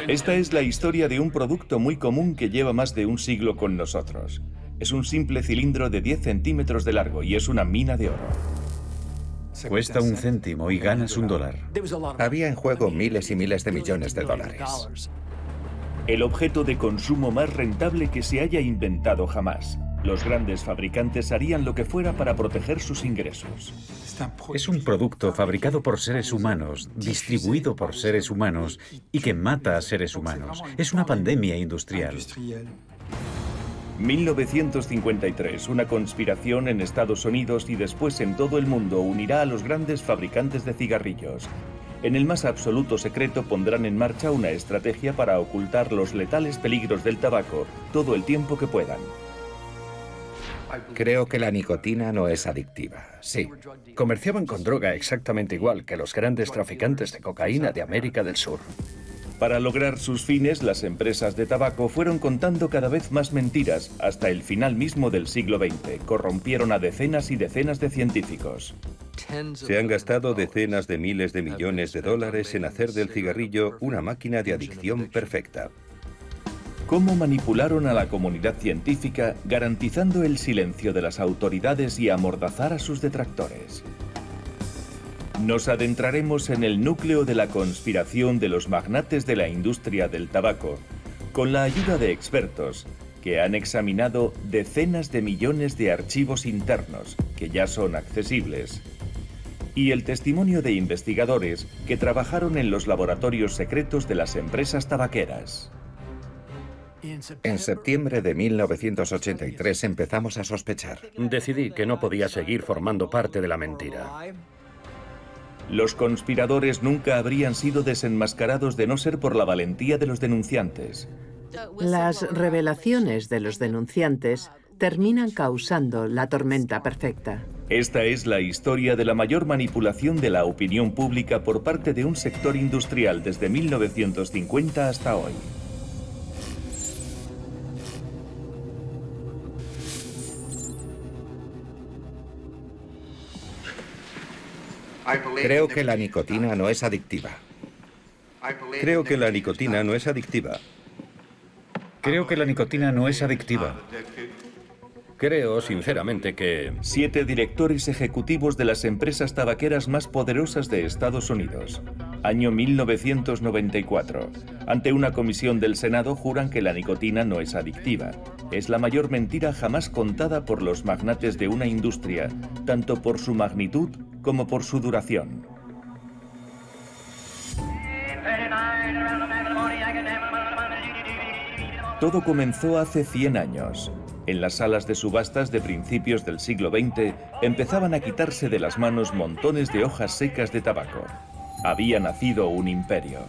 Esta es la historia de un producto muy común que lleva más de un siglo con nosotros. Es un simple cilindro de 10 centímetros de largo y es una mina de oro. Cuesta 1 céntimo y ganas $1. Había en juego miles y miles de millones de dólares. El objeto de consumo más rentable que se haya inventado jamás. Los grandes fabricantes harían lo que fuera para proteger sus ingresos. Es un producto fabricado por seres humanos, distribuido por seres humanos y que mata a seres humanos. Es una pandemia industrial. 1953, una conspiración en Estados Unidos y después en todo el mundo unirá a los grandes fabricantes de cigarrillos. En el más absoluto secreto pondrán en marcha una estrategia para ocultar los letales peligros del tabaco todo el tiempo que puedan. Creo que la nicotina no es adictiva. Sí. Comerciaban con droga exactamente igual que los grandes traficantes de cocaína de América del Sur. Para lograr sus fines, las empresas de tabaco fueron contando cada vez más mentiras hasta el final mismo del siglo XX. Corrompieron a decenas y decenas de científicos. Se han gastado decenas de miles de millones de dólares en hacer del cigarrillo una máquina de adicción perfecta. ¿Cómo manipularon a la comunidad científica garantizando el silencio de las autoridades y amordazar a sus detractores? Nos adentraremos en el núcleo de la conspiración de los magnates de la industria del tabaco, con la ayuda de expertos que han examinado decenas de millones de archivos internos que ya son accesibles, y el testimonio de investigadores que trabajaron en los laboratorios secretos de las empresas tabaqueras. En septiembre de 1983 empezamos a sospechar. Decidí que no podía seguir formando parte de la mentira. Los conspiradores nunca habrían sido desenmascarados de no ser por la valentía de los denunciantes. Las revelaciones de los denunciantes terminan causando la tormenta perfecta. Esta es la historia de la mayor manipulación de la opinión pública por parte de un sector industrial desde 1950 hasta hoy. Creo que la nicotina no es adictiva. Creo que la nicotina no es adictiva. Creo que la nicotina no es adictiva. Creo, sinceramente, que 7 directores ejecutivos de las empresas tabaqueras más poderosas de Estados Unidos. Año 1994. Ante una comisión del Senado juran que la nicotina no es adictiva. Es la mayor mentira jamás contada por los magnates de una industria, tanto por su magnitud como por su duración. Todo comenzó hace 100 años. En las salas de subastas de principios del siglo XX empezaban a quitarse de las manos montones de hojas secas de tabaco. Había nacido un imperio.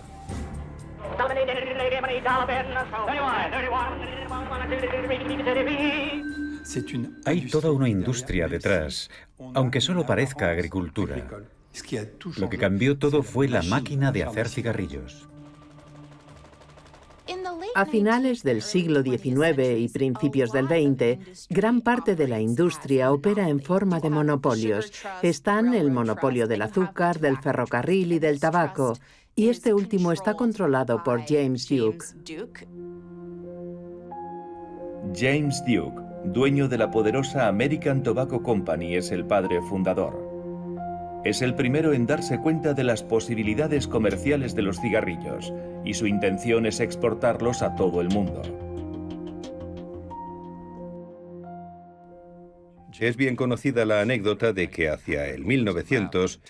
Hay toda una industria detrás, aunque solo parezca agricultura. Lo que cambió todo fue la máquina de hacer cigarrillos. A finales del siglo XIX y principios del XX, gran parte de la industria opera en forma de monopolios. Están el monopolio del azúcar, del ferrocarril y del tabaco, y este último está controlado por James Duke. James Duke, dueño de la poderosa American Tobacco Company, es el padre fundador. Es el primero en darse cuenta de las posibilidades comerciales de los cigarrillos, y su intención es exportarlos a todo el mundo. Es bien conocida la anécdota de que hacia el 1900,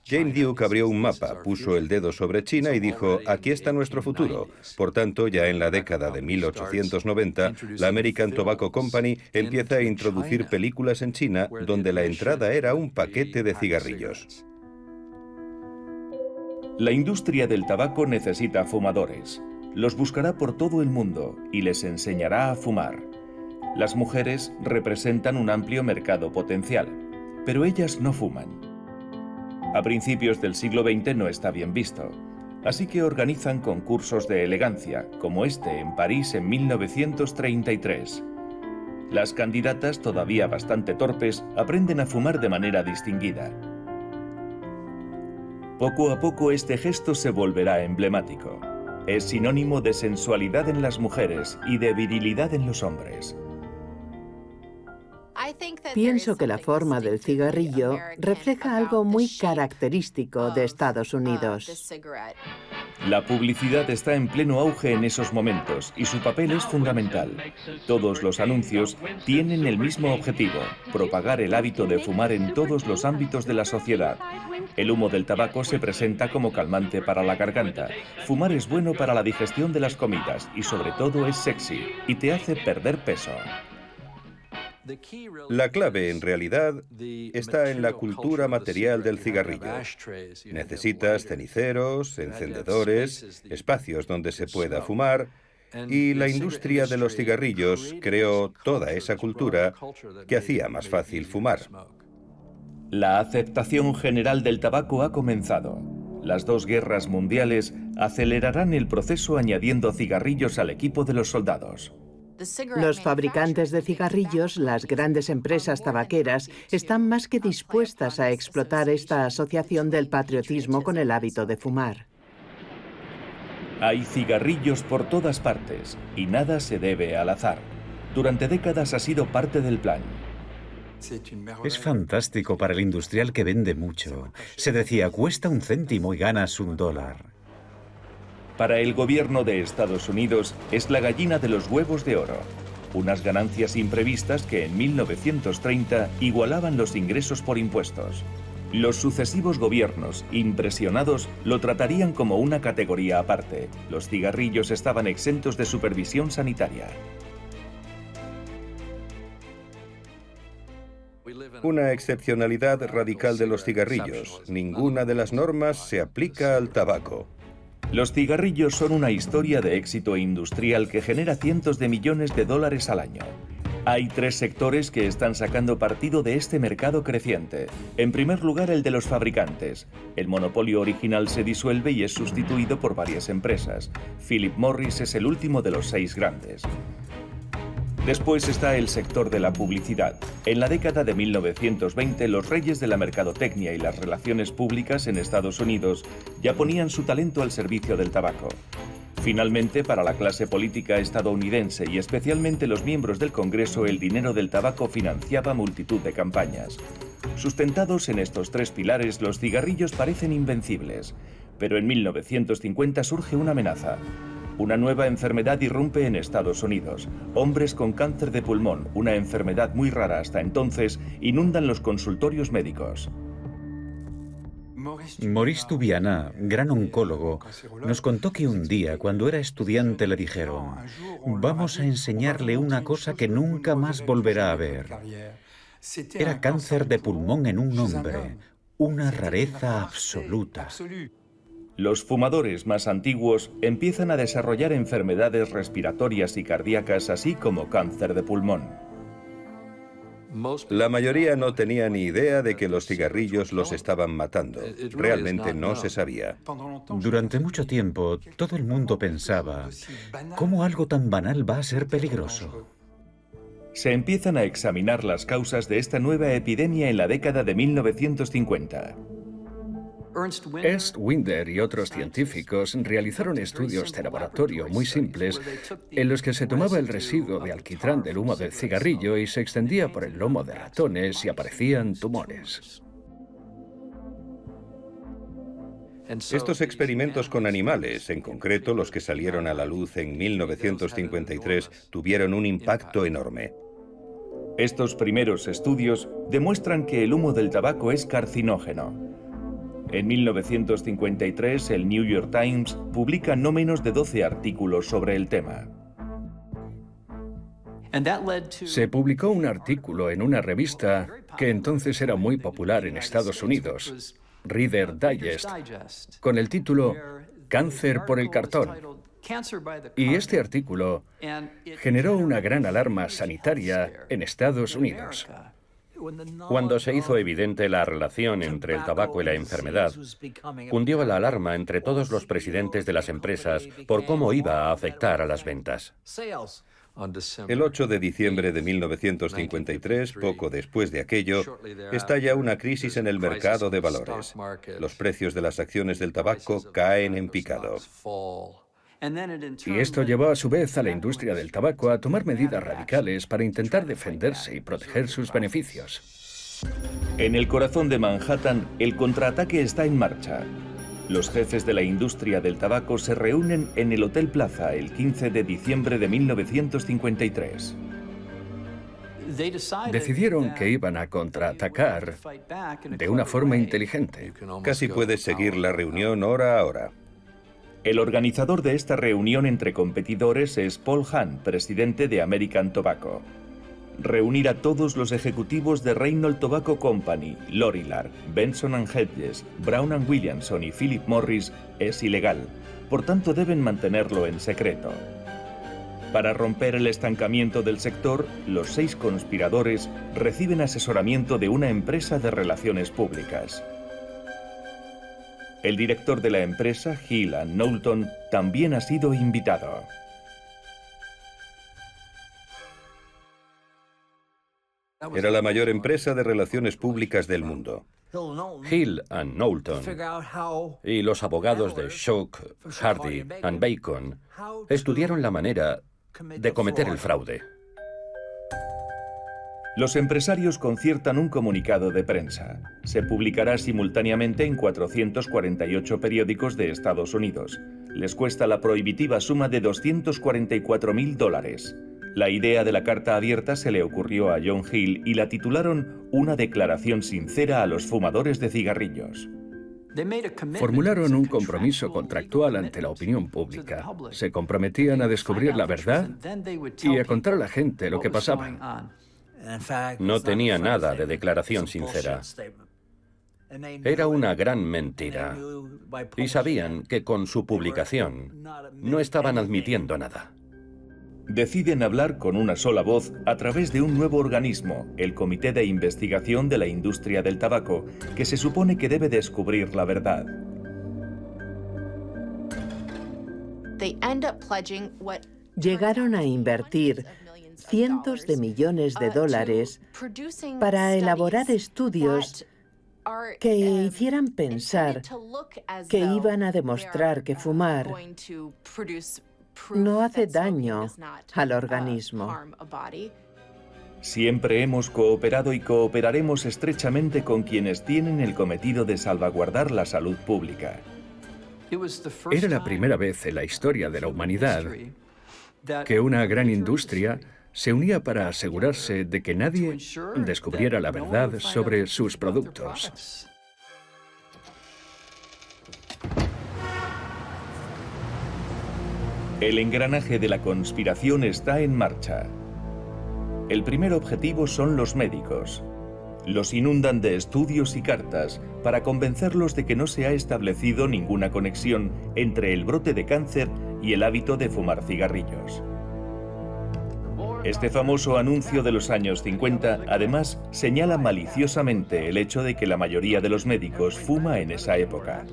James Duke abrió un mapa, puso el dedo sobre China y dijo: aquí está nuestro futuro. Por tanto, ya en la década de 1890, la American Tobacco Company empieza a introducir películas en China donde la entrada era un paquete de cigarrillos. La industria del tabaco necesita fumadores. Los buscará por todo el mundo y les enseñará a fumar. Las mujeres representan un amplio mercado potencial, pero ellas no fuman. A principios del siglo XX no está bien visto, así que organizan concursos de elegancia, como este en París en 1933. Las candidatas, todavía bastante torpes, aprenden a fumar de manera distinguida. Poco a poco este gesto se volverá emblemático. Es sinónimo de sensualidad en las mujeres y de virilidad en los hombres. Pienso que la forma del cigarrillo refleja algo muy característico de Estados Unidos. La publicidad está en pleno auge en esos momentos y su papel es fundamental. Todos los anuncios tienen el mismo objetivo: propagar el hábito de fumar en todos los ámbitos de la sociedad. El humo del tabaco se presenta como calmante para la garganta. Fumar es bueno para la digestión de las comidas y sobre todo es sexy y te hace perder peso. La clave, en realidad, está en la cultura material del cigarrillo. Necesitas ceniceros, encendedores, espacios donde se pueda fumar, y la industria de los cigarrillos creó toda esa cultura que hacía más fácil fumar. La aceptación general del tabaco ha comenzado. Las dos guerras mundiales acelerarán el proceso añadiendo cigarrillos al equipo de los soldados. Los fabricantes de cigarrillos, las grandes empresas tabaqueras, están más que dispuestas a explotar esta asociación del patriotismo con el hábito de fumar. Hay cigarrillos por todas partes y nada se debe al azar. Durante décadas ha sido parte del plan. Es fantástico para el industrial que vende mucho. Se decía, cuesta 1 céntimo y ganas $1. Para el gobierno de Estados Unidos es la gallina de los huevos de oro. Unas ganancias imprevistas que en 1930 igualaban los ingresos por impuestos. Los sucesivos gobiernos, impresionados, lo tratarían como una categoría aparte. Los cigarrillos estaban exentos de supervisión sanitaria. Una excepcionalidad radical de los cigarrillos. Ninguna de las normas se aplica al tabaco. Los cigarrillos son una historia de éxito industrial que genera cientos de millones de dólares al año. Hay 3 sectores que están sacando partido de este mercado creciente. En primer lugar, el de los fabricantes. El monopolio original se disuelve y es sustituido por varias empresas. Philip Morris es el último de los 6 grandes. Después está el sector de la publicidad. En la década de 1920, los reyes de la mercadotecnia y las relaciones públicas en Estados Unidos ya ponían su talento al servicio del tabaco. Finalmente, para la clase política estadounidense y especialmente los miembros del Congreso, el dinero del tabaco financiaba multitud de campañas. Sustentados en estos 3 pilares, los cigarrillos parecen invencibles. Pero en 1950 surge una amenaza. Una nueva enfermedad irrumpe en Estados Unidos. Hombres con cáncer de pulmón, una enfermedad muy rara hasta entonces, inundan los consultorios médicos. Maurice Tubiana, gran oncólogo, nos contó que un día, cuando era estudiante, le dijeron: vamos a enseñarle una cosa que nunca más volverá a ver. Era cáncer de pulmón en un hombre, una rareza absoluta. Los fumadores más antiguos empiezan a desarrollar enfermedades respiratorias y cardíacas, así como cáncer de pulmón. La mayoría no tenía ni idea de que los cigarrillos los estaban matando. Realmente no se sabía. Durante mucho tiempo, todo el mundo pensaba, ¿cómo algo tan banal va a ser peligroso? Se empiezan a examinar las causas de esta nueva epidemia en la década de 1950. Ernst Winder y otros científicos realizaron estudios de laboratorio muy simples en los que se tomaba el residuo de alquitrán del humo del cigarrillo y se extendía por el lomo de ratones y aparecían tumores. Estos experimentos con animales, en concreto los que salieron a la luz en 1953, tuvieron un impacto enorme. Estos primeros estudios demuestran que el humo del tabaco es carcinógeno. En 1953, el New York Times publica no menos de 12 artículos sobre el tema. Se publicó un artículo en una revista que entonces era muy popular en Estados Unidos, Reader Digest, con el título Cáncer por el cartón. Y este artículo generó una gran alarma sanitaria en Estados Unidos. Cuando se hizo evidente la relación entre el tabaco y la enfermedad, cundió la alarma entre todos los presidentes de las empresas por cómo iba a afectar a las ventas. El 8 de diciembre de 1953, poco después de aquello, estalla una crisis en el mercado de valores. Los precios de las acciones del tabaco caen en picado. Y esto llevó a su vez a la industria del tabaco a tomar medidas radicales para intentar defenderse y proteger sus beneficios. En el corazón de Manhattan, el contraataque está en marcha. Los jefes de la industria del tabaco se reúnen en el Hotel Plaza el 15 de diciembre de 1953. Decidieron que iban a contraatacar de una forma inteligente. Casi puedes seguir la reunión hora a hora. El organizador de esta reunión entre competidores es Paul Hahn, presidente de American Tobacco. Reunir a todos los ejecutivos de Reynolds Tobacco Company, Lorillard, Benson & Hedges, Brown & Williamson y Philip Morris es ilegal, por tanto deben mantenerlo en secreto. Para romper el estancamiento del sector, los 6 conspiradores reciben asesoramiento de una empresa de relaciones públicas. El director de la empresa, Hill & Knowlton, también ha sido invitado. Era la mayor empresa de relaciones públicas del mundo. Hill & Knowlton y los abogados de Shook, Hardy & Bacon estudiaron la manera de cometer el fraude. Los empresarios conciertan un comunicado de prensa. Se publicará simultáneamente en 448 periódicos de Estados Unidos. Les cuesta la prohibitiva suma de $244.000. La idea de la carta abierta se le ocurrió a John Hill y la titularon Una declaración sincera a los fumadores de cigarrillos. Formularon un compromiso contractual ante la opinión pública. Se comprometían a descubrir la verdad y a contar a la gente lo que pasaba. No tenía nada de declaración sincera. Era una gran mentira. Y sabían que con su publicación no estaban admitiendo nada. Deciden hablar con una sola voz a través de un nuevo organismo, el Comité de Investigación de la Industria del Tabaco, que se supone que debe descubrir la verdad. Llegaron a invertir cientos de millones de dólares para elaborar estudios que hicieran pensar que iban a demostrar que fumar no hace daño al organismo. Siempre hemos cooperado y cooperaremos estrechamente con quienes tienen el cometido de salvaguardar la salud pública. Era la primera vez en la historia de la humanidad que una gran industria se unía para asegurarse de que nadie descubriera la verdad sobre sus productos. El engranaje de la conspiración está en marcha. El primer objetivo son los médicos. Los inundan de estudios y cartas para convencerlos de que no se ha establecido ninguna conexión entre el brote de cáncer y el hábito de fumar cigarrillos. Este famoso anuncio de los años 50, además, señala maliciosamente el hecho de que la mayoría de los médicos fuma en esa época.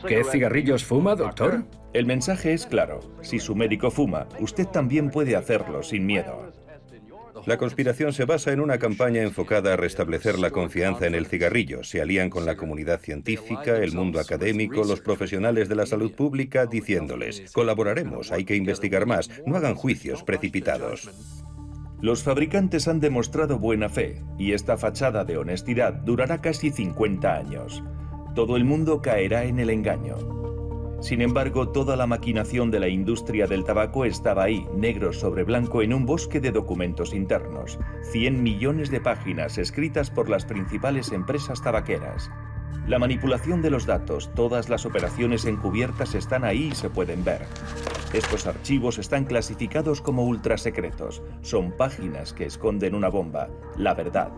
¿Qué cigarrillos fuma, doctor? El mensaje es claro. Si su médico fuma, usted también puede hacerlo sin miedo. La conspiración se basa en una campaña enfocada a restablecer la confianza en el cigarrillo. Se alían con la comunidad científica, el mundo académico, los profesionales de la salud pública, diciéndoles: colaboraremos, hay que investigar más, no hagan juicios precipitados. Los fabricantes han demostrado buena fe, y esta fachada de honestidad durará casi 50 años. Todo el mundo caerá en el engaño. Sin embargo, toda la maquinación de la industria del tabaco estaba ahí, negro sobre blanco, en un bosque de documentos internos. 100 millones de páginas escritas por las principales empresas tabaqueras. La manipulación de los datos, todas las operaciones encubiertas están ahí y se pueden ver. Estos archivos están clasificados como ultrasecretos. Son páginas que esconden una bomba, la verdad.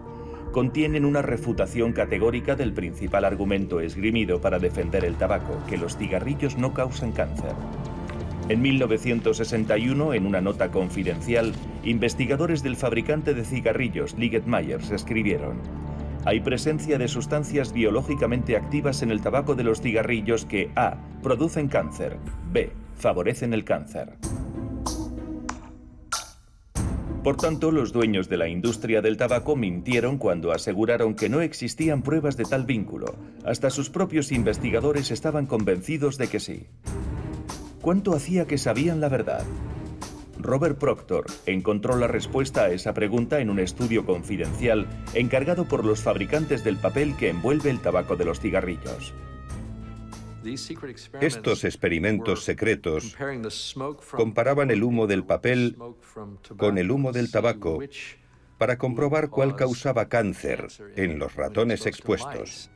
Contienen una refutación categórica del principal argumento esgrimido para defender el tabaco, que los cigarrillos no causan cáncer. En 1961, en una nota confidencial, investigadores del fabricante de cigarrillos Liggett Myers escribieron: hay presencia de sustancias biológicamente activas en el tabaco de los cigarrillos que A. producen cáncer, B. favorecen el cáncer. Por tanto, los dueños de la industria del tabaco mintieron cuando aseguraron que no existían pruebas de tal vínculo. Hasta sus propios investigadores estaban convencidos de que sí. ¿Cuánto hacía que sabían la verdad? Robert Proctor encontró la respuesta a esa pregunta en un estudio confidencial encargado por los fabricantes del papel que envuelve el tabaco de los cigarrillos. Estos experimentos secretos comparaban el humo del papel con el humo del tabaco para comprobar cuál causaba cáncer en los ratones expuestos.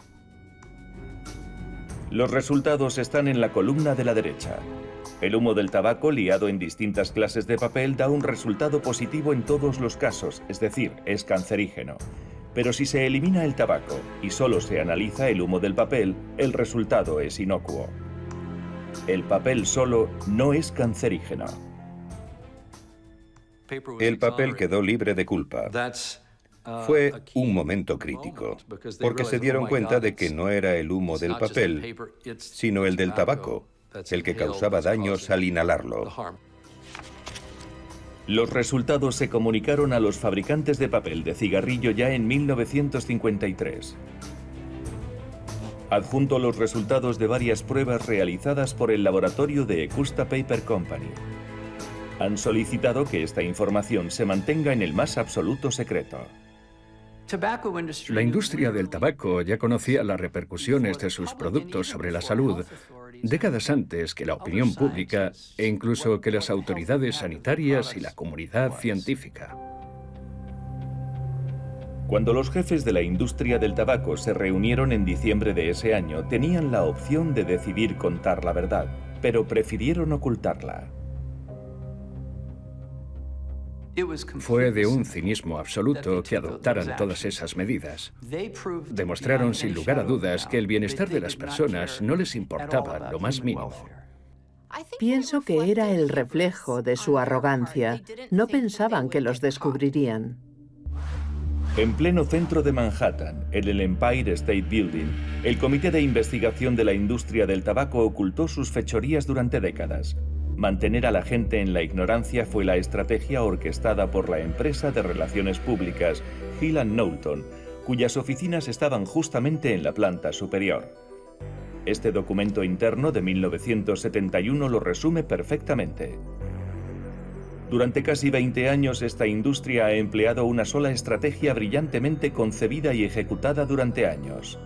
Los resultados están en la columna de la derecha. El humo del tabaco liado en distintas clases de papel da un resultado positivo en todos los casos, es decir, es cancerígeno. Pero si se elimina el tabaco y solo se analiza el humo del papel, el resultado es inocuo. El papel solo no es cancerígeno. El papel quedó libre de culpa. Fue un momento crítico, porque se dieron cuenta de que no era el humo del papel, sino el del tabaco, el que causaba daños al inhalarlo. Los resultados se comunicaron a los fabricantes de papel de cigarrillo ya en 1953. Adjunto los resultados de varias pruebas realizadas por el laboratorio de Ecusta Paper Company. Han solicitado que esta información se mantenga en el más absoluto secreto. La industria del tabaco ya conocía las repercusiones de sus productos sobre la salud décadas antes que la opinión pública e incluso que las autoridades sanitarias y la comunidad científica. Cuando los jefes de la industria del tabaco se reunieron en diciembre de ese año, tenían la opción de decidir contar la verdad, pero prefirieron ocultarla. Fue de un cinismo absoluto que adoptaran todas esas medidas. Demostraron sin lugar a dudas que el bienestar de las personas no les importaba lo más mínimo. Pienso que era el reflejo de su arrogancia. No pensaban que los descubrirían. En pleno centro de Manhattan, en el Empire State Building, el Comité de Investigación de la Industria del Tabaco ocultó sus fechorías durante décadas. Mantener a la gente en la ignorancia fue la estrategia orquestada por la empresa de relaciones públicas Hill & Knowlton, cuyas oficinas estaban justamente en la planta superior. Este documento interno de 1971 lo resume perfectamente. Durante casi 20 años, esta industria ha empleado una sola estrategia brillantemente concebida y ejecutada durante años.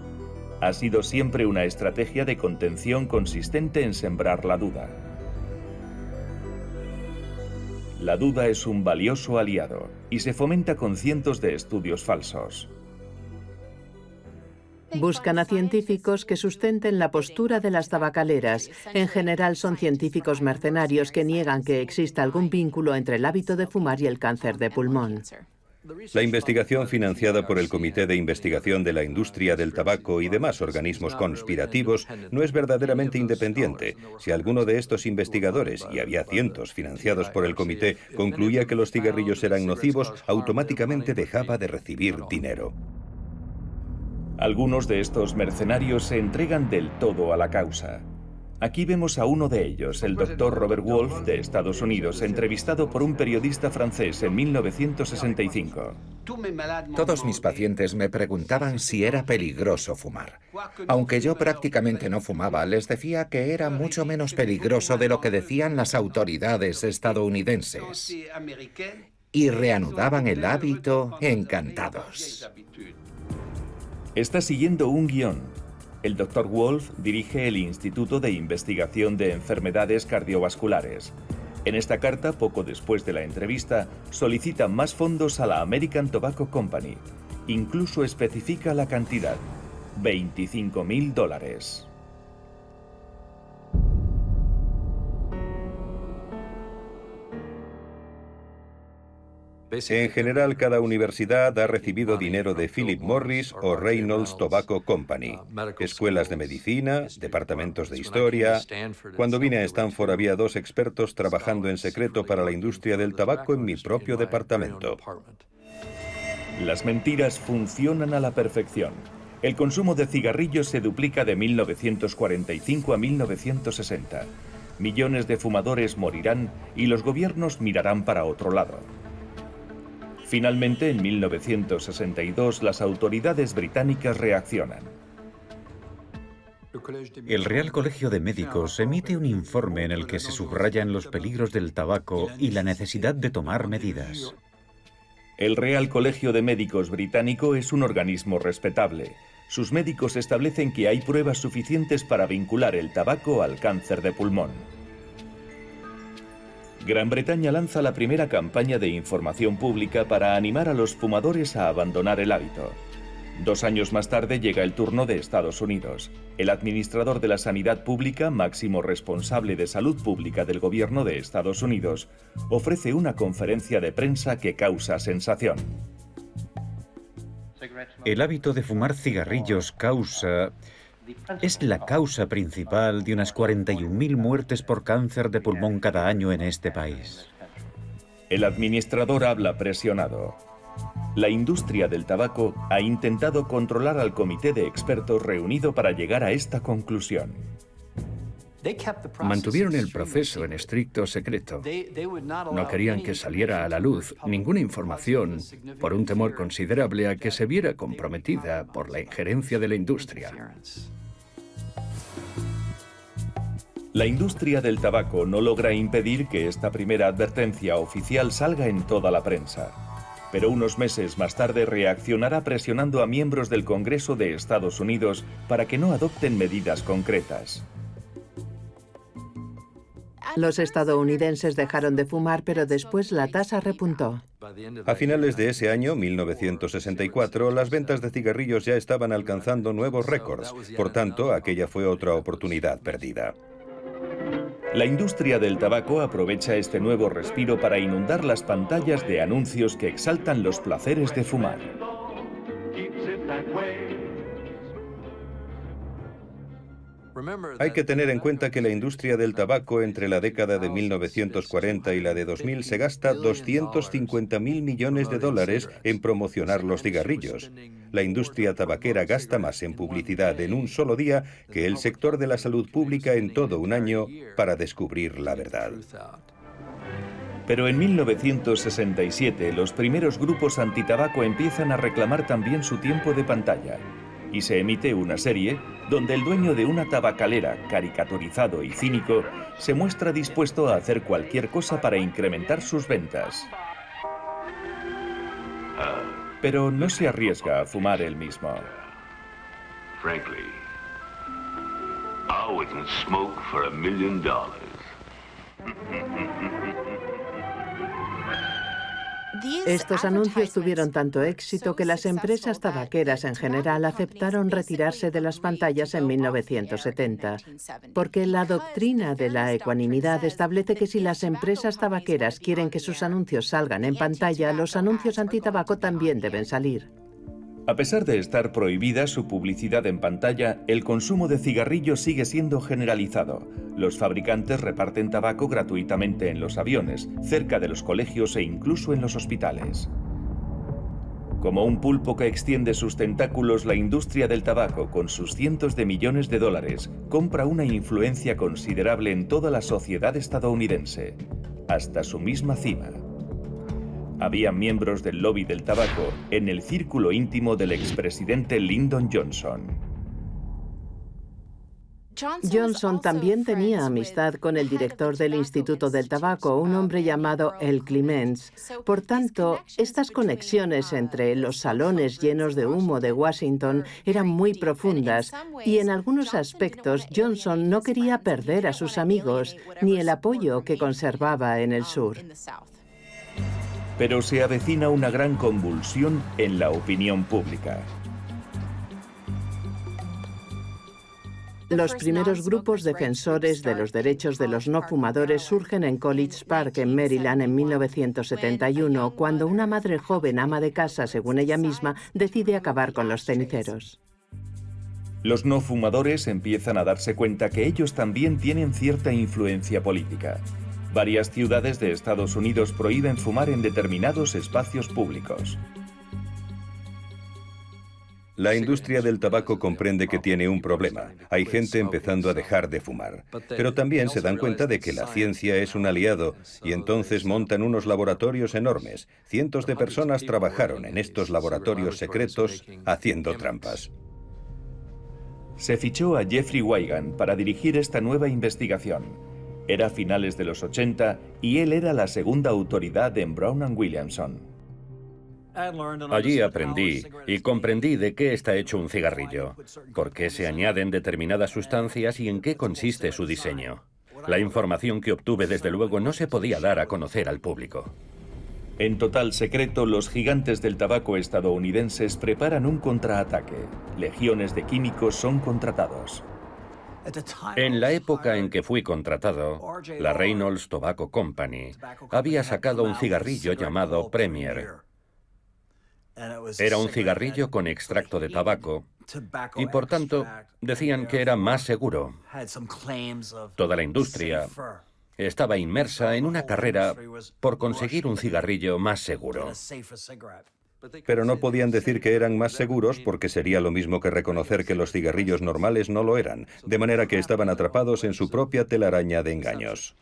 Ha sido siempre una estrategia de contención consistente en sembrar la duda. La duda es un valioso aliado y se fomenta con cientos de estudios falsos. Buscan a científicos que sustenten la postura de las tabacaleras. En general son científicos mercenarios que niegan que exista algún vínculo entre el hábito de fumar y el cáncer de pulmón. La investigación financiada por el Comité de Investigación de la Industria del Tabaco y demás organismos conspirativos no es verdaderamente independiente. Si alguno de estos investigadores, y había cientos financiados por el comité, concluía que los cigarrillos eran nocivos, automáticamente dejaba de recibir dinero. Algunos de estos mercenarios se entregan del todo a la causa. Aquí vemos a uno de ellos, el Dr. Robert Wolf de Estados Unidos, entrevistado por un periodista francés en 1965. Todos mis pacientes me preguntaban si era peligroso fumar. Aunque yo prácticamente no fumaba, les decía que era mucho menos peligroso de lo que decían las autoridades estadounidenses. Y reanudaban el hábito encantados. Está siguiendo un guión. El Dr. Wolf dirige el Instituto de Investigación de Enfermedades Cardiovasculares. En esta carta, poco después de la entrevista, solicita más fondos a la American Tobacco Company. Incluso especifica la cantidad: $25.000. En general, cada universidad ha recibido dinero de Philip Morris o Reynolds Tobacco Company, escuelas de medicina, departamentos de historia. Cuando vine a Stanford había 2 expertos trabajando en secreto para la industria del tabaco en mi propio departamento. Las mentiras funcionan a la perfección. El consumo de cigarrillos se duplica de 1945 a 1960. Millones de fumadores morirán y los gobiernos mirarán para otro lado. Finalmente, en 1962, las autoridades británicas reaccionan. El Real Colegio de Médicos emite un informe en el que se subrayan los peligros del tabaco y la necesidad de tomar medidas. El Real Colegio de Médicos británico es un organismo respetable. Sus médicos establecen que hay pruebas suficientes para vincular el tabaco al cáncer de pulmón. Gran Bretaña lanza la primera campaña de información pública para animar a los fumadores a abandonar el hábito. 2 años más tarde llega el turno de Estados Unidos. El administrador de la sanidad pública, máximo responsable de salud pública del gobierno de Estados Unidos, ofrece una conferencia de prensa que causa sensación. El hábito de fumar cigarrillos es la causa principal de unas 41.000 muertes por cáncer de pulmón cada año en este país. El administrador habla presionado. La industria del tabaco ha intentado controlar al comité de expertos reunido para llegar a esta conclusión. Mantuvieron el proceso en estricto secreto. No querían que saliera a la luz ninguna información por un temor considerable a que se viera comprometida por la injerencia de la industria. La industria del tabaco no logra impedir que esta primera advertencia oficial salga en toda la prensa. Pero unos meses más tarde reaccionará presionando a miembros del Congreso de Estados Unidos para que no adopten medidas concretas. Los estadounidenses dejaron de fumar, pero después la tasa repuntó. A finales de ese año, 1964, las ventas de cigarrillos ya estaban alcanzando nuevos récords. Por tanto, aquella fue otra oportunidad perdida. La industria del tabaco aprovecha este nuevo respiro para inundar las pantallas de anuncios que exaltan los placeres de fumar. Hay que tener en cuenta que la industria del tabaco entre la década de 1940 y la de 2000 se gasta 250.000 millones de dólares en promocionar los cigarrillos. La industria tabaquera gasta más en publicidad en un solo día que el sector de la salud pública en todo un año para descubrir la verdad. Pero en 1967 los primeros grupos antitabaco empiezan a reclamar también su tiempo de pantalla. Y se emite una serie donde el dueño de una tabacalera, caricaturizado y cínico, se muestra dispuesto a hacer cualquier cosa para incrementar sus ventas. Pero no se arriesga a fumar él mismo. Frankly, I wouldn't smoke for $1 million. Estos anuncios tuvieron tanto éxito que las empresas tabaqueras en general aceptaron retirarse de las pantallas en 1970, porque la doctrina de la ecuanimidad establece que si las empresas tabaqueras quieren que sus anuncios salgan en pantalla, los anuncios antitabaco también deben salir. A pesar de estar prohibida su publicidad en pantalla, el consumo de cigarrillos sigue siendo generalizado. Los fabricantes reparten tabaco gratuitamente en los aviones, cerca de los colegios e incluso en los hospitales. Como un pulpo que extiende sus tentáculos, la industria del tabaco, con sus cientos de millones de dólares, compra una influencia considerable en toda la sociedad estadounidense, hasta su misma cima. Había miembros del lobby del tabaco en el círculo íntimo del expresidente Lyndon Johnson. Johnson también tenía amistad con el director del Instituto del Tabaco, un hombre llamado El Clements. Por tanto, estas conexiones entre los salones llenos de humo de Washington eran muy profundas y en algunos aspectos Johnson no quería perder a sus amigos ni el apoyo que conservaba en el sur. Pero se avecina una gran convulsión en la opinión pública. Los primeros grupos defensores de los derechos de los no fumadores surgen en College Park, en Maryland, en 1971, cuando una madre joven, ama de casa, según ella misma, decide acabar con los ceniceros. Los no fumadores empiezan a darse cuenta que ellos también tienen cierta influencia política. Varias ciudades de Estados Unidos prohíben fumar en determinados espacios públicos. La industria del tabaco comprende que tiene un problema. Hay gente empezando a dejar de fumar. Pero también se dan cuenta de que la ciencia es un aliado y entonces montan unos laboratorios enormes. Cientos de personas trabajaron en estos laboratorios secretos haciendo trampas. Se fichó a Jeffrey Wigand para dirigir esta nueva investigación. Era finales de los 80 y él era la segunda autoridad en Brown & Williamson. Allí aprendí y comprendí de qué está hecho un cigarrillo, por qué se añaden determinadas sustancias y en qué consiste su diseño. La información que obtuve, desde luego, no se podía dar a conocer al público. En total secreto, los gigantes del tabaco estadounidenses preparan un contraataque. Legiones de químicos son contratados. En la época en que fui contratado, la Reynolds Tobacco Company había sacado un cigarrillo llamado Premier. Era un cigarrillo con extracto de tabaco y, por tanto, decían que era más seguro. Toda la industria estaba inmersa en una carrera por conseguir un cigarrillo más seguro. Pero no podían decir que eran más seguros porque sería lo mismo que reconocer que los cigarrillos normales no lo eran, de manera que estaban atrapados en su propia telaraña de engaños.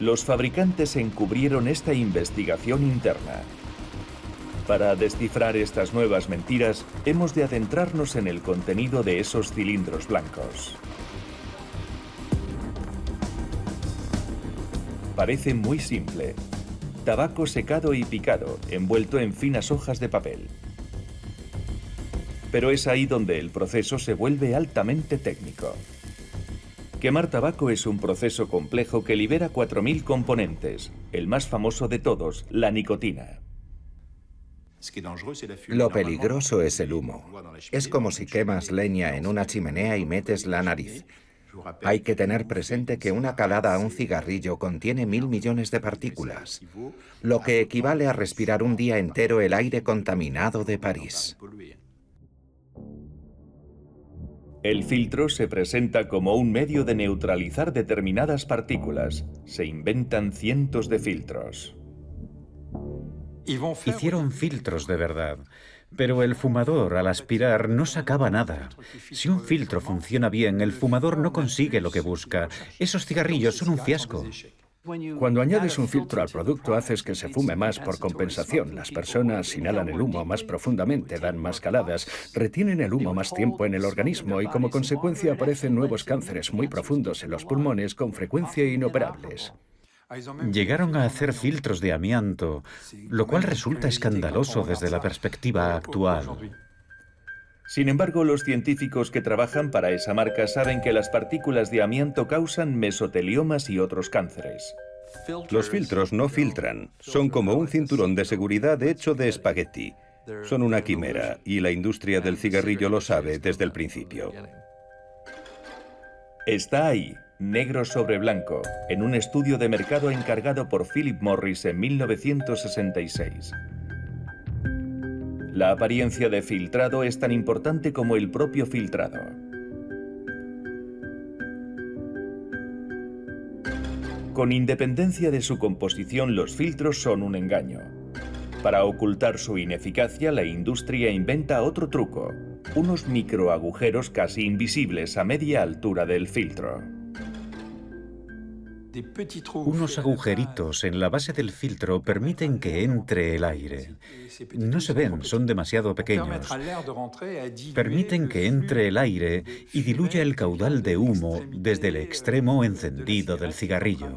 Los fabricantes encubrieron esta investigación interna. Para descifrar estas nuevas mentiras, hemos de adentrarnos en el contenido de esos cilindros blancos. Parece muy simple. Tabaco secado y picado, envuelto en finas hojas de papel. Pero es ahí donde el proceso se vuelve altamente técnico. Quemar tabaco es un proceso complejo que libera 4.000 componentes, el más famoso de todos, la nicotina. Lo peligroso es el humo. Es como si quemas leña en una chimenea y metes la nariz. Hay que tener presente que una calada a un cigarrillo contiene 1.000 millones de partículas, lo que equivale a respirar un día entero el aire contaminado de París. El filtro se presenta como un medio de neutralizar determinadas partículas. Se inventan cientos de filtros. Hicieron filtros de verdad, pero el fumador al aspirar no sacaba nada. Si un filtro funciona bien, el fumador no consigue lo que busca. Esos cigarrillos son un fiasco. Cuando añades un filtro al producto, haces que se fume más por compensación. Las personas inhalan el humo más profundamente, dan más caladas, retienen el humo más tiempo en el organismo y como consecuencia aparecen nuevos cánceres muy profundos en los pulmones con frecuencia inoperables. Llegaron a hacer filtros de amianto, lo cual resulta escandaloso desde la perspectiva actual. Sin embargo, los científicos que trabajan para esa marca saben que las partículas de amianto causan mesoteliomas y otros cánceres. Los filtros no filtran, son como un cinturón de seguridad hecho de espagueti. Son una quimera y la industria del cigarrillo lo sabe desde el principio. Está ahí, negro sobre blanco, en un estudio de mercado encargado por Philip Morris en 1966. La apariencia de filtrado es tan importante como el propio filtrado. Con independencia de su composición, los filtros son un engaño. Para ocultar su ineficacia, la industria inventa otro truco, unos microagujeros casi invisibles a media altura del filtro. Unos agujeritos en la base del filtro permiten que entre el aire. No se ven, son demasiado pequeños. Permiten que entre el aire y diluya el caudal de humo desde el extremo encendido del cigarrillo.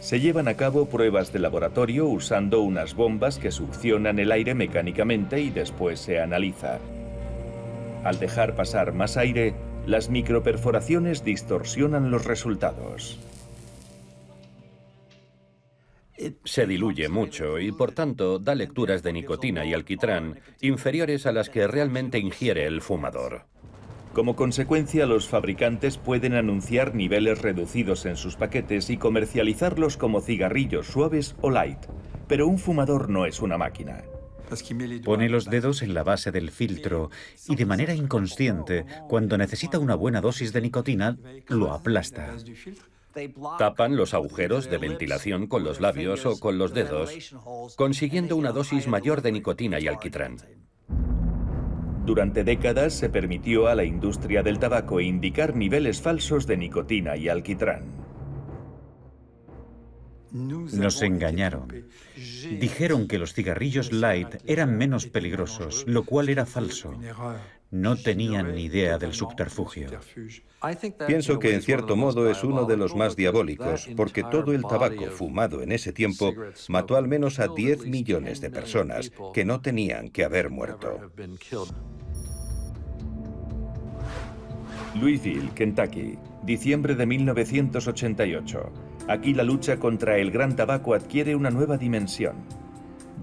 Se llevan a cabo pruebas de laboratorio usando unas bombas que succionan el aire mecánicamente y después se analiza. Al dejar pasar más aire, las microperforaciones distorsionan los resultados. Se diluye mucho y, por tanto, da lecturas de nicotina y alquitrán inferiores a las que realmente ingiere el fumador. Como consecuencia, los fabricantes pueden anunciar niveles reducidos en sus paquetes y comercializarlos como cigarrillos suaves o light. Pero un fumador no es una máquina. Pone los dedos en la base del filtro y de manera inconsciente, cuando necesita una buena dosis de nicotina, lo aplasta. Tapan los agujeros de ventilación con los labios o con los dedos, consiguiendo una dosis mayor de nicotina y alquitrán. Durante décadas se permitió a la industria del tabaco indicar niveles falsos de nicotina y alquitrán. Nos engañaron. Dijeron que los cigarrillos light eran menos peligrosos, lo cual era falso. No tenían ni idea del subterfugio. Pienso que en cierto modo es uno de los más diabólicos, porque todo el tabaco fumado en ese tiempo mató al menos a 10 millones de personas que no tenían que haber muerto. Louisville, Kentucky, diciembre de 1988. Aquí la lucha contra el gran tabaco adquiere una nueva dimensión.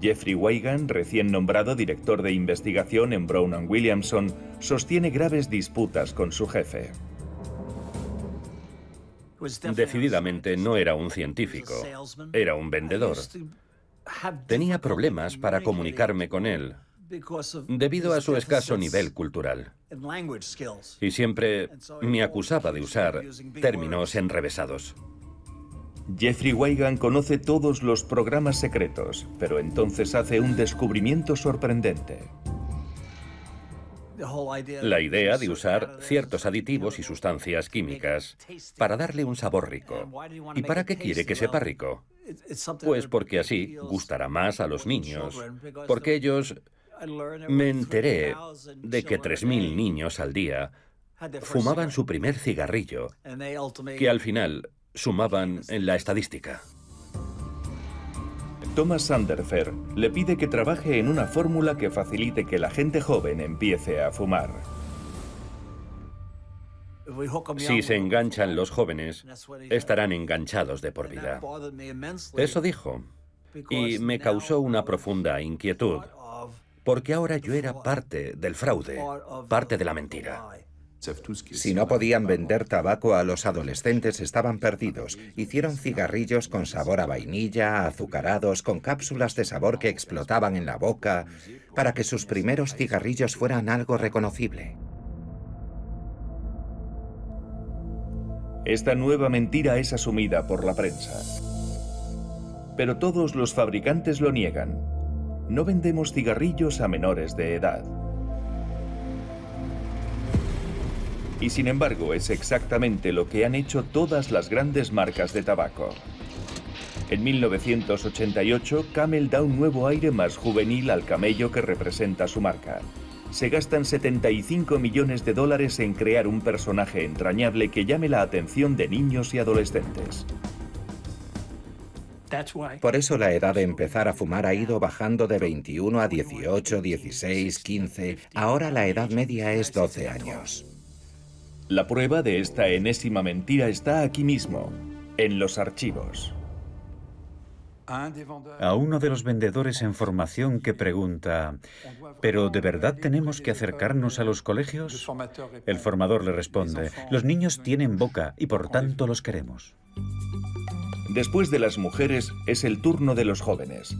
Jeffrey Wigand, recién nombrado director de investigación en Brown & Williamson, sostiene graves disputas con su jefe. Decididamente no era un científico, era un vendedor. Tenía problemas para comunicarme con él, debido a su escaso nivel cultural. Y siempre me acusaba de usar términos enrevesados. Jeffrey Wigand conoce todos los programas secretos, pero entonces hace un descubrimiento sorprendente. La idea de usar ciertos aditivos y sustancias químicas para darle un sabor rico. ¿Y para qué quiere que sepa rico? Pues porque así gustará más a los niños, porque ellos... Me enteré de que 3.000 niños al día fumaban su primer cigarrillo, que al final sumaban en la estadística. Thomas Sanderfer le pide que trabaje en una fórmula que facilite que la gente joven empiece a fumar. Si se enganchan los jóvenes, estarán enganchados de por vida. Eso dijo, y me causó una profunda inquietud, porque ahora yo era parte del fraude, parte de la mentira. Si no podían vender tabaco a los adolescentes, estaban perdidos. Hicieron cigarrillos con sabor a vainilla, azucarados, con cápsulas de sabor que explotaban en la boca, para que sus primeros cigarrillos fueran algo reconocible. Esta nueva mentira es asumida por la prensa. Pero todos los fabricantes lo niegan. No vendemos cigarrillos a menores de edad. Y sin embargo, es exactamente lo que han hecho todas las grandes marcas de tabaco. En 1988, Camel da un nuevo aire más juvenil al camello que representa su marca. Se gastan 75 millones de dólares en crear un personaje entrañable que llame la atención de niños y adolescentes. Por eso la edad de empezar a fumar ha ido bajando de 21 a 18, 16, 15. Ahora la edad media es 12 años. La prueba de esta enésima mentira está aquí mismo, en los archivos. A uno de los vendedores en formación que pregunta, ¿pero de verdad tenemos que acercarnos a los colegios? El formador le responde, los niños tienen boca y por tanto los queremos. Después de las mujeres, es el turno de los jóvenes.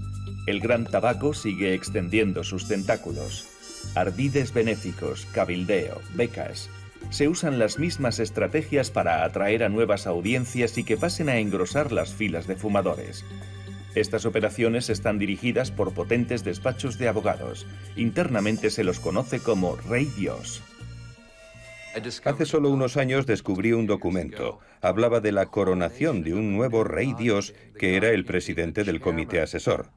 El gran tabaco sigue extendiendo sus tentáculos. Ardides benéficos, cabildeo, becas. Se usan las mismas estrategias para atraer a nuevas audiencias y que pasen a engrosar las filas de fumadores. Estas operaciones están dirigidas por potentes despachos de abogados. Internamente se los conoce como Rey Dios. Hace solo unos años descubrí un documento. Hablaba de la coronación de un nuevo Rey Dios que era el presidente del comité asesor.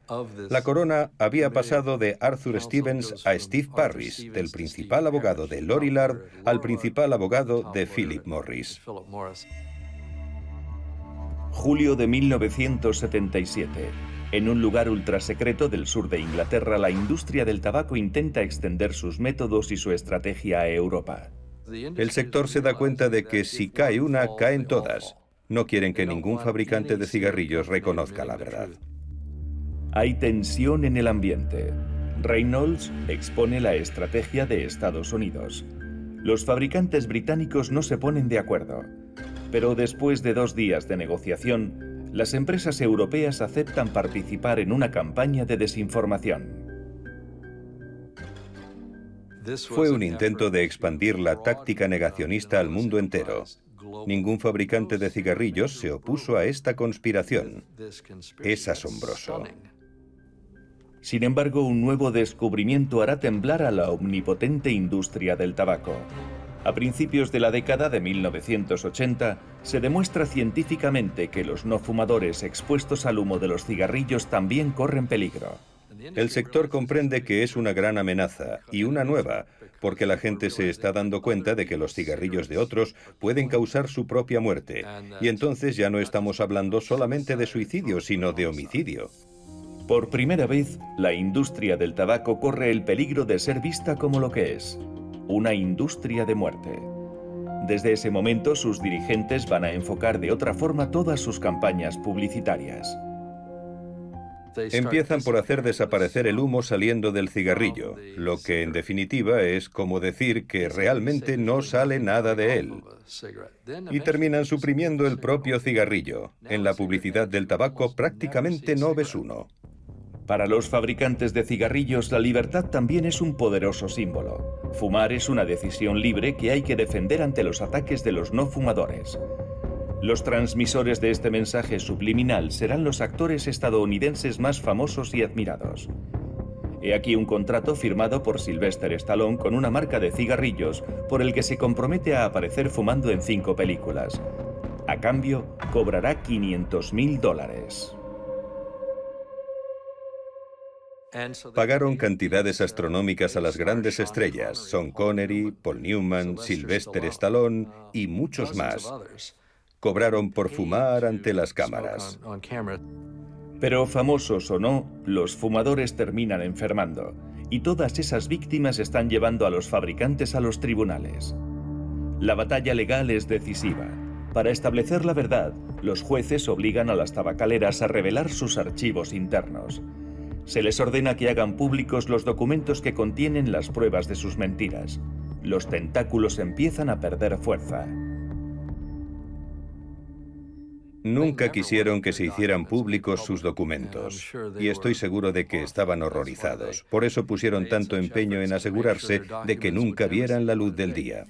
La corona había pasado de Arthur Stevens a Steve Parris, del principal abogado de Lorillard al principal abogado de Philip Morris. Julio de 1977. En un lugar ultrasecreto del sur de Inglaterra, la industria del tabaco intenta extender sus métodos y su estrategia a Europa. El sector se da cuenta de que si cae una, caen todas. No quieren que ningún fabricante de cigarrillos reconozca la verdad. Hay tensión en el ambiente. Reynolds expone la estrategia de Estados Unidos. Los fabricantes británicos no se ponen de acuerdo. Pero después de 2 días de negociación, las empresas europeas aceptan participar en una campaña de desinformación. Fue un intento de expandir la táctica negacionista al mundo entero. Ningún fabricante de cigarrillos se opuso a esta conspiración. Es asombroso. Sin embargo, un nuevo descubrimiento hará temblar a la omnipotente industria del tabaco. A principios de la década de 1980, se demuestra científicamente que los no fumadores expuestos al humo de los cigarrillos también corren peligro. El sector comprende que es una gran amenaza, y una nueva, porque la gente se está dando cuenta de que los cigarrillos de otros pueden causar su propia muerte. Y entonces ya no estamos hablando solamente de suicidio, sino de homicidio. Por primera vez, la industria del tabaco corre el peligro de ser vista como lo que es, una industria de muerte. Desde ese momento, sus dirigentes van a enfocar de otra forma todas sus campañas publicitarias. Empiezan por hacer desaparecer el humo saliendo del cigarrillo, lo que en definitiva es como decir que realmente no sale nada de él. Y terminan suprimiendo el propio cigarrillo. En la publicidad del tabaco prácticamente no ves uno. Para los fabricantes de cigarrillos, la libertad también es un poderoso símbolo. Fumar es una decisión libre que hay que defender ante los ataques de los no fumadores. Los transmisores de este mensaje subliminal serán los actores estadounidenses más famosos y admirados. He aquí un contrato firmado por Sylvester Stallone con una marca de cigarrillos por el que se compromete a aparecer fumando en 5 películas. A cambio, cobrará $500.000. Pagaron cantidades astronómicas a las grandes estrellas, Sean Connery, Paul Newman, Sylvester Stallone y muchos más. Cobraron por fumar ante las cámaras. Pero famosos o no, los fumadores terminan enfermando, y todas esas víctimas están llevando a los fabricantes a los tribunales. La batalla legal es decisiva. Para establecer la verdad, los jueces obligan a las tabacaleras a revelar sus archivos internos. Se les ordena que hagan públicos los documentos que contienen las pruebas de sus mentiras. Los tentáculos empiezan a perder fuerza. Nunca quisieron que se hicieran públicos sus documentos, y estoy seguro de que estaban horrorizados. Por eso pusieron tanto empeño en asegurarse de que nunca vieran la luz del día.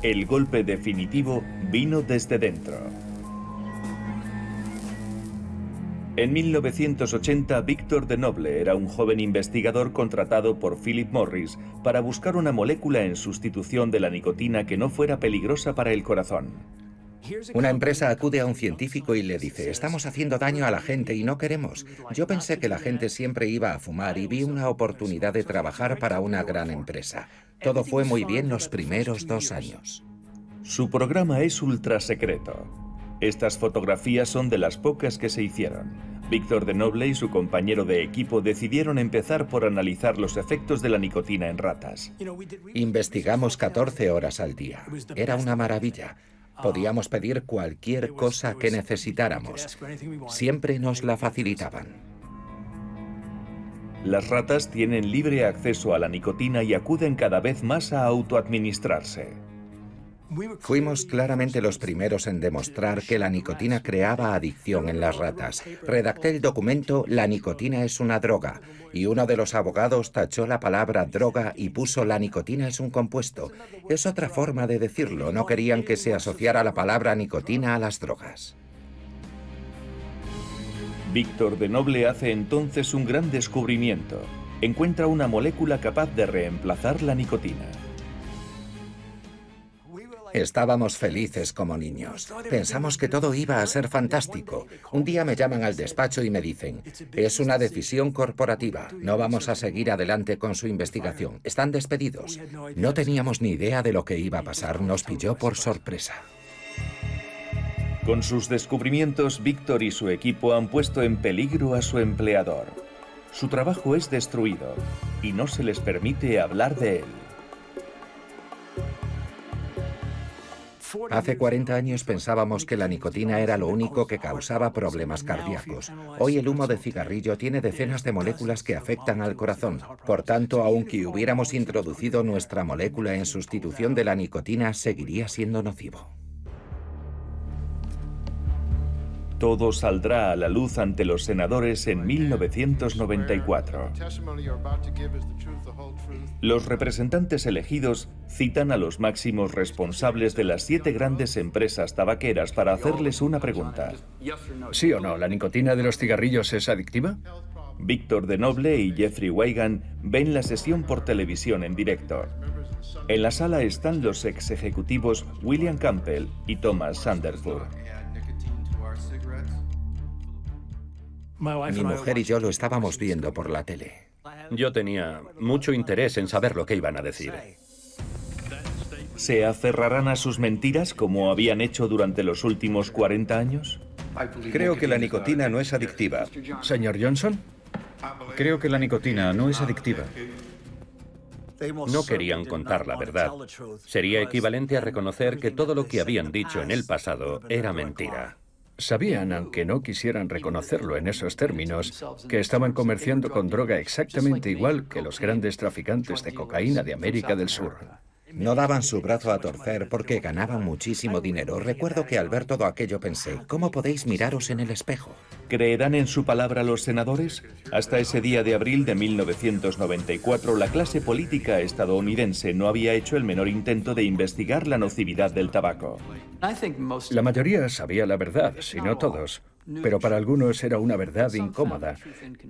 El golpe definitivo vino desde dentro. En 1980, Victor Denoble era un joven investigador contratado por Philip Morris para buscar una molécula en sustitución de la nicotina que no fuera peligrosa para el corazón. Una empresa acude a un científico y le dice: estamos haciendo daño a la gente y no queremos. Yo pensé que la gente siempre iba a fumar y vi una oportunidad de trabajar para una gran empresa. Todo fue muy bien los primeros 2 años. Su programa es ultra secreto. Estas fotografías son de las pocas que se hicieron. Victor Denoble y su compañero de equipo decidieron empezar por analizar los efectos de la nicotina en ratas. Investigamos 14 horas al día. Era una maravilla. Podíamos pedir cualquier cosa que necesitáramos. Siempre nos la facilitaban. Las ratas tienen libre acceso a la nicotina y acuden cada vez más a autoadministrarse. Fuimos claramente los primeros en demostrar que la nicotina creaba adicción en las ratas. Redacté el documento "La nicotina es una droga", y uno de los abogados tachó la palabra droga y puso "la nicotina es un compuesto". Es otra forma de decirlo, no querían que se asociara la palabra nicotina a las drogas. Victor Denoble hace entonces un gran descubrimiento. Encuentra una molécula capaz de reemplazar la nicotina. Estábamos felices como niños. Pensamos que todo iba a ser fantástico. Un día me llaman al despacho y me dicen: es una decisión corporativa, no vamos a seguir adelante con su investigación. Están despedidos. No teníamos ni idea de lo que iba a pasar, nos pilló por sorpresa. Con sus descubrimientos, Victor y su equipo han puesto en peligro a su empleador. Su trabajo es destruido y no se les permite hablar de él. Hace 40 años pensábamos que la nicotina era lo único que causaba problemas cardíacos. Hoy el humo de cigarrillo tiene decenas de moléculas que afectan al corazón. Por tanto, aunque hubiéramos introducido nuestra molécula en sustitución de la nicotina, seguiría siendo nocivo. Todo saldrá a la luz ante los senadores en 1994. Los representantes elegidos citan a los máximos responsables de las 7 grandes empresas tabaqueras para hacerles una pregunta. ¿Sí o no, la nicotina de los cigarrillos es adictiva? Victor Denoble y Jeffrey Wigand ven la sesión por televisión en directo. En la sala están los ex ejecutivos William Campbell y Thomas Sanderford. Mi mujer y yo lo estábamos viendo por la tele. Yo tenía mucho interés en saber lo que iban a decir. ¿Se aferrarán a sus mentiras como habían hecho durante los últimos 40 años? Creo que la nicotina no es adictiva. Señor Johnson, Creo que la nicotina no es adictiva. No querían contar la verdad. Sería equivalente a reconocer que todo lo que habían dicho en el pasado era mentira. sabían, aunque no quisieran reconocerlo en esos términos, que estaban comerciando con droga exactamente igual que los grandes traficantes de cocaína de América del Sur. No daban su brazo a torcer porque ganaban muchísimo dinero. Recuerdo que al ver todo aquello pensé, ¿cómo podéis miraros en el espejo? ¿Creerán en su palabra los senadores? Hasta ese día de abril de 1994, la clase política estadounidense no había hecho el menor intento de investigar la nocividad del tabaco. La mayoría sabía la verdad, si no todos, pero para algunos era una verdad incómoda,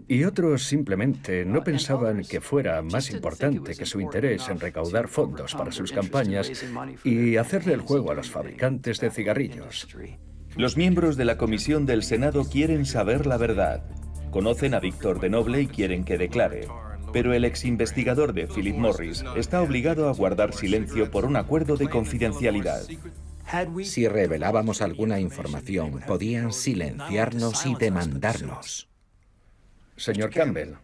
y otros simplemente no pensaban que fuera más importante que su interés en recaudar fondos para sus campañas y hacerle el juego a los fabricantes de cigarrillos. Los miembros de la comisión del Senado quieren saber la verdad. Conocen a Víctor de Noble y quieren que declare. Pero el exinvestigador de Philip Morris está obligado a guardar silencio por un acuerdo de confidencialidad. Si revelábamos alguna información, podían silenciarnos y demandarnos. Señor Campbell,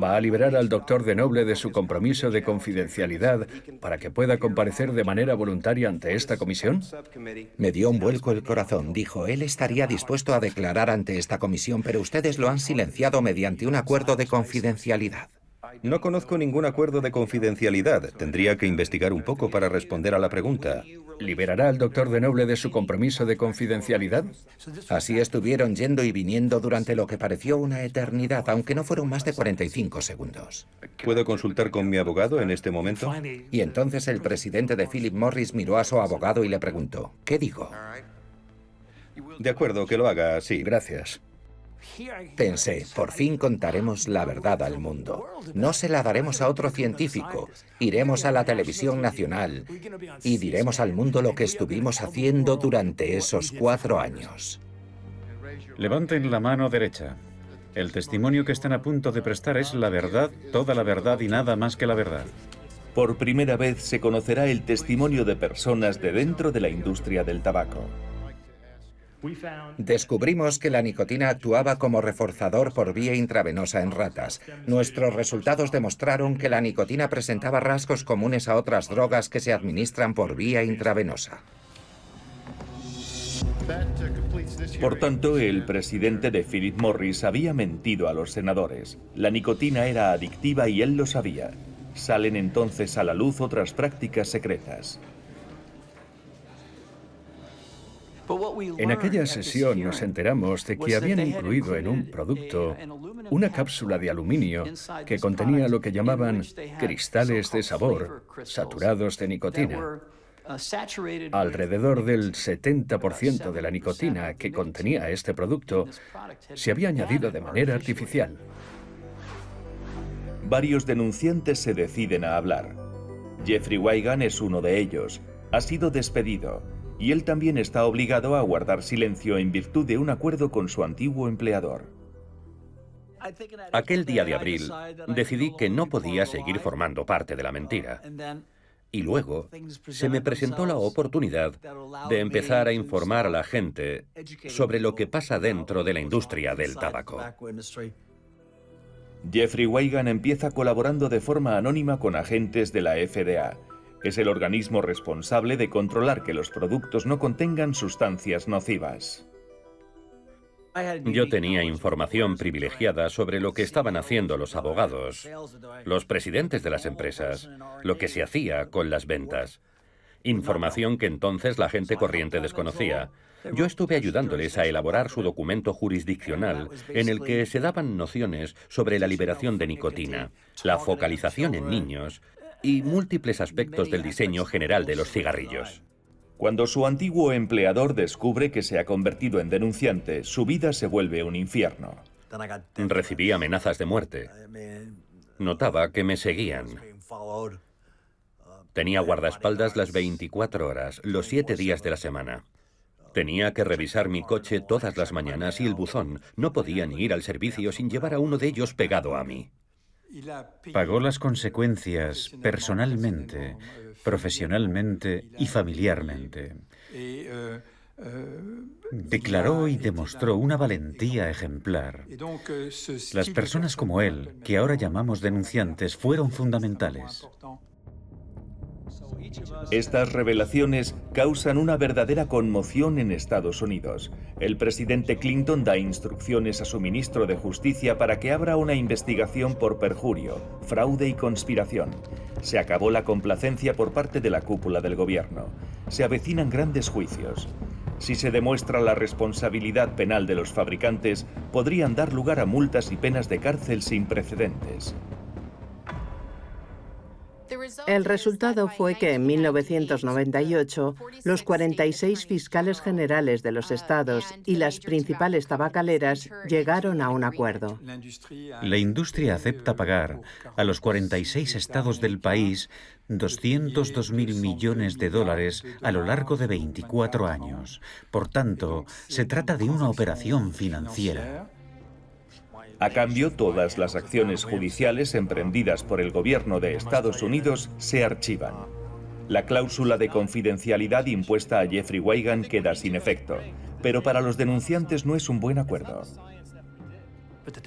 ¿va a liberar al doctor de Noble de su compromiso de confidencialidad para que pueda comparecer de manera voluntaria ante esta comisión? Me dio un vuelco el corazón. Dijo, él estaría dispuesto a declarar ante esta comisión, pero ustedes lo han silenciado mediante un acuerdo de confidencialidad. No conozco ningún acuerdo de confidencialidad. Tendría que investigar un poco para responder a la pregunta. ¿Liberará al doctor de Noble de su compromiso de confidencialidad? Así estuvieron yendo y viniendo durante lo que pareció una eternidad, aunque no fueron más de 45 segundos. ¿Puedo consultar con mi abogado en este momento? Y entonces el presidente de Philip Morris miró a su abogado y le preguntó, ¿qué digo? De acuerdo, que lo haga, sí. Gracias. Pensé, por fin contaremos la verdad al mundo. No se la daremos a otro científico. Iremos a la televisión nacional y diremos al mundo lo que estuvimos haciendo durante esos 4 años. Levanten la mano derecha. El testimonio que están a punto de prestar es la verdad, toda la verdad y nada más que la verdad. Por primera vez se conocerá el testimonio de personas de dentro de la industria del tabaco. Descubrimos que la nicotina actuaba como reforzador por vía intravenosa en ratas. Nuestros resultados demostraron que la nicotina presentaba rasgos comunes a otras drogas que se administran por vía intravenosa. Por tanto, el presidente de Philip Morris había mentido a los senadores. La nicotina era adictiva y él lo sabía. Salen entonces a la luz otras prácticas secretas. En aquella sesión nos enteramos de que habían incluido en un producto una cápsula de aluminio que contenía lo que llamaban cristales de sabor saturados de nicotina. Alrededor del 70% de la nicotina que contenía este producto se había añadido de manera artificial. Varios denunciantes se deciden a hablar. Jeffrey Wigand es uno de ellos. Ha sido despedido. Y él también está obligado a guardar silencio en virtud de un acuerdo con su antiguo empleador. Aquel día de abril decidí que no podía seguir formando parte de la mentira. Y luego se me presentó la oportunidad de empezar a informar a la gente sobre lo que pasa dentro de la industria del tabaco. Jeffrey Wigand empieza colaborando de forma anónima con agentes de la FDA. Es el organismo responsable de controlar que los productos no contengan sustancias nocivas. Yo tenía información privilegiada sobre lo que estaban haciendo los abogados, los presidentes de las empresas, lo que se hacía con las ventas. Información que entonces la gente corriente desconocía. Yo estuve ayudándoles a elaborar su documento jurisdiccional en el que se daban nociones sobre la liberación de nicotina, la focalización en niños y múltiples aspectos del diseño general de los cigarrillos. Cuando su antiguo empleador descubre que se ha convertido en denunciante, su vida se vuelve un infierno. Recibí amenazas de muerte. Notaba que me seguían. Tenía guardaespaldas las 24 horas, los 7 días de la semana. Tenía que revisar mi coche todas las mañanas y el buzón. No podía ni ir al servicio sin llevar a uno de ellos pegado a mí. Pagó las consecuencias personalmente, profesionalmente y familiarmente. Declaró y demostró una valentía ejemplar. Las personas como él, que ahora llamamos denunciantes, fueron fundamentales. Estas revelaciones causan una verdadera conmoción en Estados Unidos. El presidente Clinton da instrucciones a su ministro de Justicia para que abra una investigación por perjurio, fraude y conspiración. Se acabó la complacencia por parte de la cúpula del gobierno. Se avecinan grandes juicios. Si se demuestra la responsabilidad penal de los fabricantes, podrían dar lugar a multas y penas de cárcel sin precedentes. El resultado fue que en 1998 los 46 fiscales generales de los estados y las principales tabacaleras llegaron a un acuerdo. La industria acepta pagar a los 46 estados del país 202.000 millones de dólares a lo largo de 24 años. Por tanto, se trata de una operación financiera. A cambio, todas las acciones judiciales emprendidas por el gobierno de Estados Unidos se archivan. La cláusula de confidencialidad impuesta a Jeffrey Wigand queda sin efecto, pero para los denunciantes no es un buen acuerdo.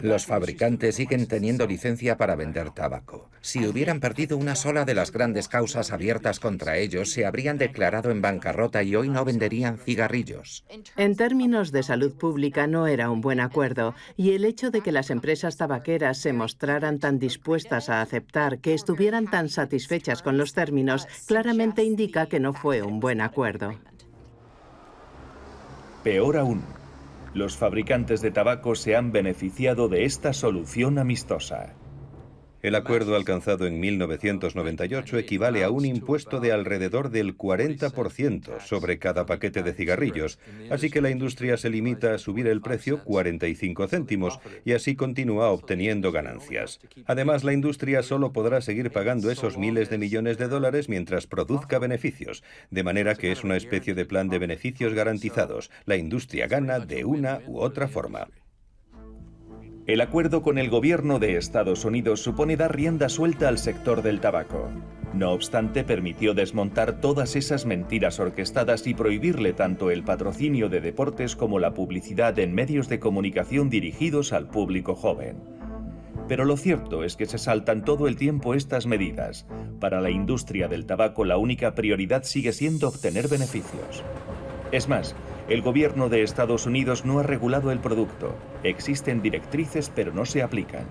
Los fabricantes siguen teniendo licencia para vender tabaco. Si hubieran perdido una sola de las grandes causas abiertas contra ellos, se habrían declarado en bancarrota y hoy no venderían cigarrillos. En términos de salud pública no era un buen acuerdo, y el hecho de que las empresas tabaqueras se mostraran tan dispuestas a aceptar, que estuvieran tan satisfechas con los términos, claramente indica que no fue un buen acuerdo. Peor aún, los fabricantes de tabaco se han beneficiado de esta solución amistosa. El acuerdo alcanzado en 1998 equivale a un impuesto de alrededor del 40% sobre cada paquete de cigarrillos, así que la industria se limita a subir el precio 45 céntimos y así continúa obteniendo ganancias. Además, la industria solo podrá seguir pagando esos miles de millones de dólares mientras produzca beneficios, de manera que es una especie de plan de beneficios garantizados. La industria gana de una u otra forma. El acuerdo con el gobierno de Estados Unidos supone dar rienda suelta al sector del tabaco. No obstante, permitió desmontar todas esas mentiras orquestadas y prohibirle tanto el patrocinio de deportes como la publicidad en medios de comunicación dirigidos al público joven. Pero lo cierto es que se saltan todo el tiempo estas medidas. Para la industria del tabaco, la única prioridad sigue siendo obtener beneficios. Es más, el gobierno de Estados Unidos no ha regulado el producto. Existen directrices, pero no se aplican.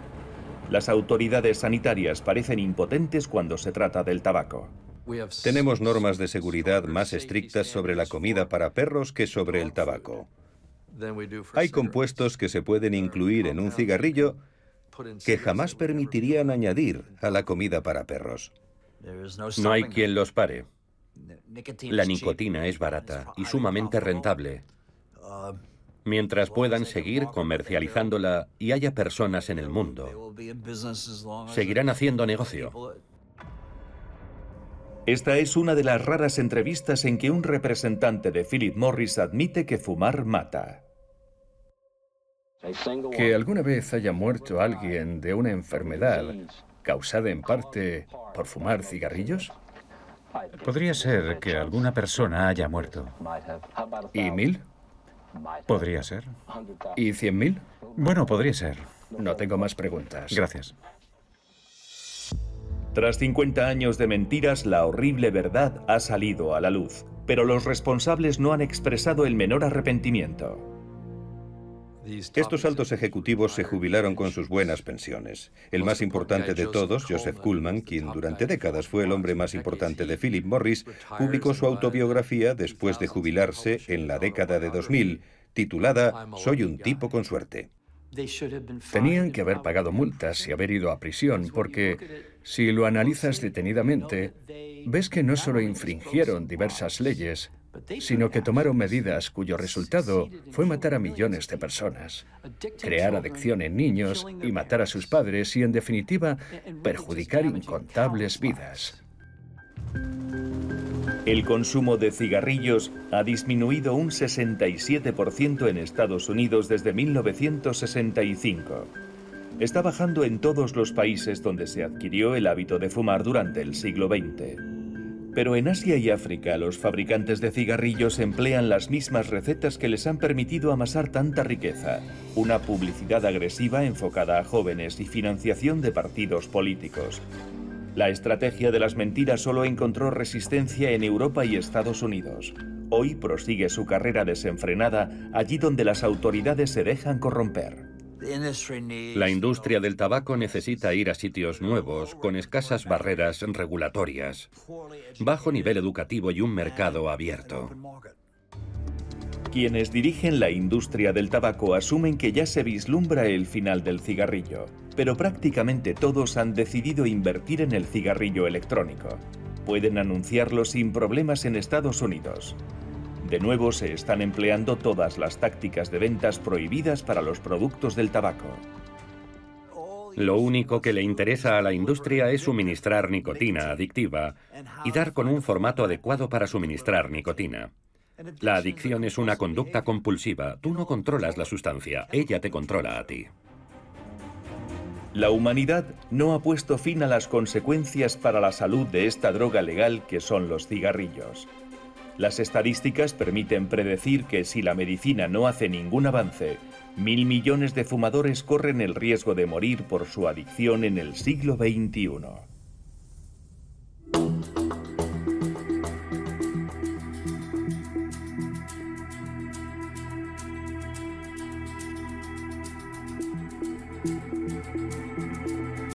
Las autoridades sanitarias parecen impotentes cuando se trata del tabaco. Tenemos normas de seguridad más estrictas sobre la comida para perros que sobre el tabaco. Hay compuestos que se pueden incluir en un cigarrillo que jamás permitirían añadir a la comida para perros. No hay quien los pare. La nicotina es barata y sumamente rentable. Mientras puedan seguir comercializándola y haya personas en el mundo, seguirán haciendo negocio. Esta es una de las raras entrevistas en que un representante de Philip Morris admite que fumar mata. Que alguna vez haya muerto alguien de una enfermedad causada en parte por fumar cigarrillos. Podría ser que alguna persona haya muerto. ¿Y 1000? Podría ser. ¿Y 100.000? Bueno, podría ser. No tengo más preguntas. Gracias. Tras 50 años de mentiras, la horrible verdad ha salido a la luz, pero los responsables no han expresado el menor arrepentimiento. Estos altos ejecutivos se jubilaron con sus buenas pensiones. El más importante de todos, Joseph Kuhlman, quien durante décadas fue el hombre más importante de Philip Morris, publicó su autobiografía después de jubilarse en la década de 2000, titulada Soy un tipo con suerte. Tenían que haber pagado multas y haber ido a prisión, porque si lo analizas detenidamente, ves que no solo infringieron diversas leyes, sino que tomaron medidas cuyo resultado fue matar a millones de personas, crear adicción en niños y matar a sus padres y, en definitiva, perjudicar incontables vidas. El consumo de cigarrillos ha disminuido un 67% en Estados Unidos desde 1965. Está bajando en todos los países donde se adquirió el hábito de fumar durante el siglo XX. Pero en Asia y África, los fabricantes de cigarrillos emplean las mismas recetas que les han permitido amasar tanta riqueza: una publicidad agresiva enfocada a jóvenes y financiación de partidos políticos. La estrategia de las mentiras solo encontró resistencia en Europa y Estados Unidos. Hoy prosigue su carrera desenfrenada allí donde las autoridades se dejan corromper. La industria del tabaco necesita ir a sitios nuevos, con escasas barreras regulatorias, bajo nivel educativo y un mercado abierto. Quienes dirigen la industria del tabaco asumen que ya se vislumbra el final del cigarrillo, pero prácticamente todos han decidido invertir en el cigarrillo electrónico. Pueden anunciarlo sin problemas en Estados Unidos. De nuevo se están empleando todas las tácticas de ventas prohibidas para los productos del tabaco. Lo único que le interesa a la industria es suministrar nicotina adictiva y dar con un formato adecuado para suministrar nicotina. La adicción es una conducta compulsiva. Tú no controlas la sustancia, ella te controla a ti. La humanidad no ha puesto fin a las consecuencias para la salud de esta droga legal que son los cigarrillos. Las estadísticas permiten predecir que si la medicina no hace ningún avance, 1.000 millones de fumadores corren el riesgo de morir por su adicción en el siglo XXI.